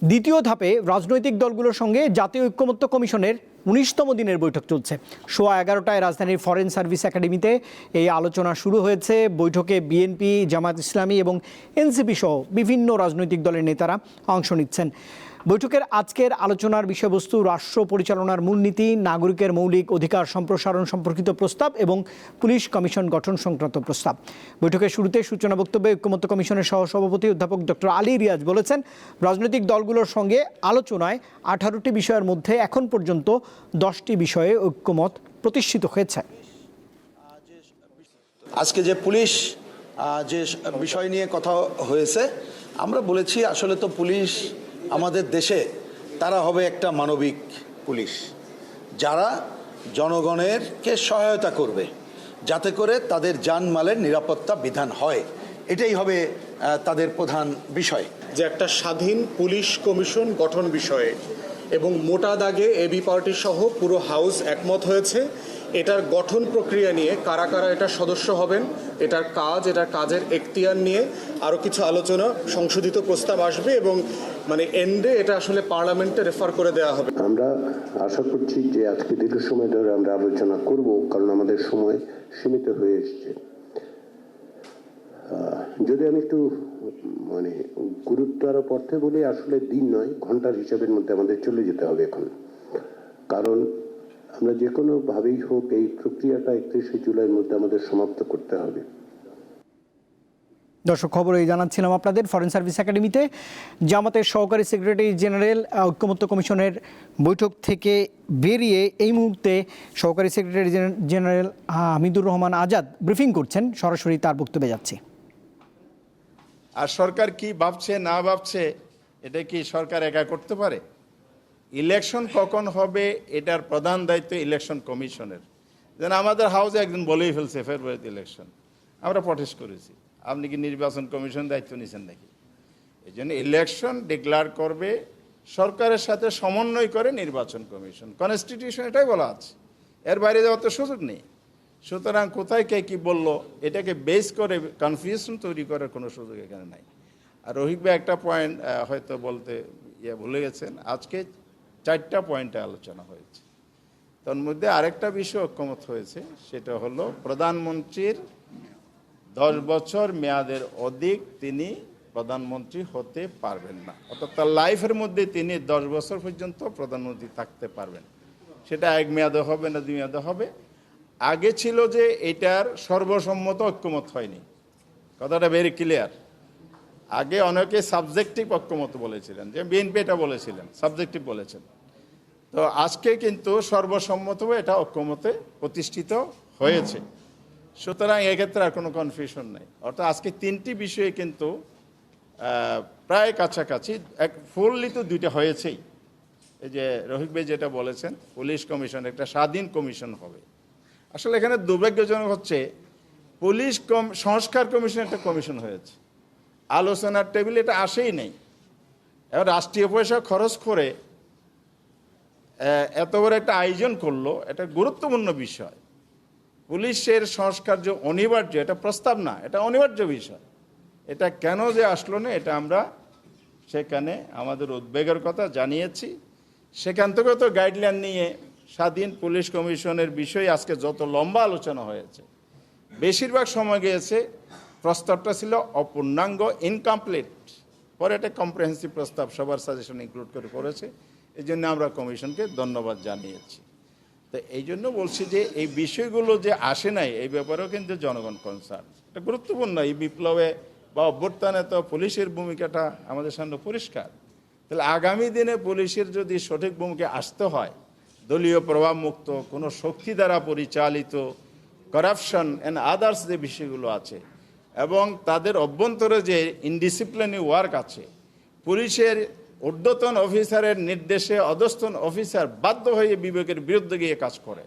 দ্বিতীয় ধাপে রাজনৈতিক দলগুলোর সঙ্গে জাতীয় ঐক্যমত্য কমিশনের ১৯তম দিনের বৈঠক চলছে। সোয়া ১১টায় রাজধানীর ফরেন সার্ভিস একাডেমিতে এই আলোচনা শুরু হয়েছে। বৈঠকে বিএনপি, জামায়াত ইসলামী এবং এনসিপি সহ বিভিন্ন রাজনৈতিক দলের নেতারা অংশ নিচ্ছেন। বৈঠকের আজকের আলোচনার বিষয়বস্তু রাষ্ট্র পরিচালনার মূলনীতি, নাগরিকের মৌলিক অধিকার সম্প্রসারণ সম্পর্কিত প্রস্তাব এবং পুলিশ কমিশন গঠন সংক্রান্ত প্রস্তাব। বৈঠকের শুরুতে সূচনা বক্তব্যে ঐক্যমত্য কমিশনের সহসভাপতি অধ্যাপক ডক্টর আলী রিয়াজ বলেছেন, রাজনৈতিক দলগুলোর সঙ্গে আলোচনায় 18টি বিষয়ের মধ্যে এখন পর্যন্ত 10টি বিষয়ে ঐক্যমত প্রতিষ্ঠিত হয়েছে। আজকে যে পুলিশ যে বিষয় নিয়ে কথা হয়েছে, আমরা বলেছি আসলে তো পুলিশ আমাদের দেশে তারা হবে একটা মানবিক পুলিশ, যারা জনগণেরকে সহায়তা করবে যাতে করে তাদের জানমালের নিরাপত্তা বিধান হয়। এটাই হবে তাদের প্রধান বিষয়। যে একটা স্বাধীন পুলিশ কমিশন গঠন বিষয়ে এবং মোটা দাগে এবি পার্টি সহ পুরো হাউস একমত হয়েছে। এটার গঠন প্রক্রিয়া নিয়ে কারা কারা এটার সদস্য হবেন, এটার কাজের এখতিয়ার নিয়ে আরও কিছু আলোচনা, সংশোধিত প্রস্তাব আসবে এবং এন্ডে এটা আসলে পার্লামেন্টে রেফার করে দেওয়া হবে। আমরা আশা করছি যে আজকে দীর্ঘ সময় ধরে আমরা আলোচনা করব, কারণ আমাদের সময় সীমিত হয়ে এসেছে। যদি আমি একটু গুরুত্ব আরোপ অর্থে বলি, আসলে দিন নয়, ঘন্টার হিসাবের মধ্যে আমাদের চলে যেতে হবে এখন। কারণ আমরা যে কোনোভাবেই হোক এই প্রক্রিয়াটা 31শে জুলাইয়ের মধ্যে আমাদের সমাপ্ত করতে হবে। দর্শক, খবর এই জানাচ্ছিলাম আপনাদের ফরেন সার্ভিস একাডেমিতে জামাতের সহকারী সেক্রেটারি জেনারেল ঐক্যমত্য কমিশনের বৈঠক থেকে বেরিয়ে এই মুহূর্তে সহকারী secretary general Hamidur Rahman Azad briefing করছেন। সরাসরি তার বক্তব্যে যাচ্ছি। আর সরকার কি ভাবছে না ভাবছে এটা কি সরকার একা করতে পারে? ইলেকশন কখন হবে এটার প্রধান দায়িত্ব ইলেকশন কমিশনের। যেন আমাদের হাউসে একদিন বলেই ফেলছে ফেব্রুয়ারিতে ইলেকশন, আমরা প্রটেস্ট করেছি। আপনি কি নির্বাচন কমিশন দায়িত্ব নিয়েছেন নাকি? এই জন্য ইলেকশন ডিক্লেয়ার করবে সরকারের সাথে সমন্বয় করে নির্বাচন কমিশন। কনস্টিটিউশন এটাই বলা আছে, এর বাইরে যাওয়ার তো সুযোগ নেই। সুতরাং কোথায় কে কী বললো এটাকে বেস করে কনফিউশন তৈরি করার কোনো সুযোগ এখানে নাই। আর রহিক ভাই একটা পয়েন্ট হয়তো বলতে ভুলে গেছেন, আজকে 4টা পয়েন্টে আলোচনা হয়েছে। তার মধ্যে আরেকটা বিষয় ঐক্যমত হয়েছে, সেটা হলো প্রধানমন্ত্রীর 10 বছর মেয়াদের অধিক তিনি প্রধানমন্ত্রী হতে পারবেন না, অর্থাৎ তার লাইফের মধ্যে তিনি 10 বছর পর্যন্ত প্রধানমন্ত্রী থাকতে পারবেন। সেটা 1 মেয়াদে হবে না 2 মেয়াদে হবে। আগে ছিল যে এটার সর্বসম্মত ঐক্যমত হয়নি, কথাটা ভেরি ক্লিয়ার। আগে অনেকে সাবজেক্টিভ ঐক্যমত বলেছিলেন, যে বিএনপি এটা বলেছিলেন, সাবজেক্টিভ বলেছেন। তো আজকে কিন্তু সর্বসম্মতভাবে এটা ঐক্যমতে প্রতিষ্ঠিত হয়েছে। সুতরাং এক্ষেত্রে আর কোনো কনফিউশন নেই। অর্থাৎ আজকে 3টি বিষয়ে কিন্তু প্রায় কাছাকাছি, ফুললি তো 2টা হয়েছেই। এই যে রহিক ভাই যেটা বলেছেন, পুলিশ কমিশন একটা স্বাধীন কমিশন হবে। আসলে এখানে দুর্ভাগ্যজনক হচ্ছে পুলিশ সংস্কার কমিশন একটা কমিশন হয়েছে, আলোচনার টেবিলে এটা আসেই নেই। এবার রাষ্ট্রীয় পয়সা খরচ করে এত বড় একটা আয়োজন করলো, এটা গুরুত্বপূর্ণ বিষয়। পুলিশের সংস্কার যে অনিবার্য, এটা প্রস্তাব না, এটা অনিবার্য বিষয়। এটা কেন যে আসলো না, এটা আমরা সেখানে আমাদের উদ্বেগের কথা জানিয়েছি। সেখান থেকে তো গাইডলাইন নিয়ে স্বাধীন পুলিশ কমিশনের বিষয়ে আজকে যত লম্বা আলোচনা হয়েছে, বেশিরভাগ সময় গিয়েছে প্রস্তাবটা ছিল অপূর্ণাঙ্গ, ইনকমপ্লিট। পরে একটা কম্প্রিহেন্সিভ প্রস্তাব সবার সাজেশন ইনক্লুড করে করেছে। এই জন্য আমরা কমিশনকে ধন্যবাদ জানিয়েছি। তো এই জন্য বলছি যে এই বিষয়গুলো যে আসে নাই, এই ব্যাপারেও কিন্তু জনগণ কনসার্ন। এটা গুরুত্বপূর্ণ। এই বিপ্লবে বা অভ্যুত্থানে তো পুলিশের ভূমিকাটা আমাদের সামনে পরিষ্কার। তাহলে আগামী দিনে পুলিশের যদি সঠিক ভূমিকা আসতে হয়, দলীয় প্রভাব মুক্ত, কোনো শক্তি দ্বারা পরিচালিত, করাপশন অ্যান্ড আদার্স যে বিষয়গুলো আছে, এবং তাদের অভ্যন্তরে যে ইনডিসিপ্লিনারি ওয়ার্ক আছে, পুলিশের ঊর্ধ্বতন অফিসারের নির্দেশে অধস্তন অফিসার বাধ্য হয়ে বিবেকের বিরুদ্ধে গিয়ে কাজ করে।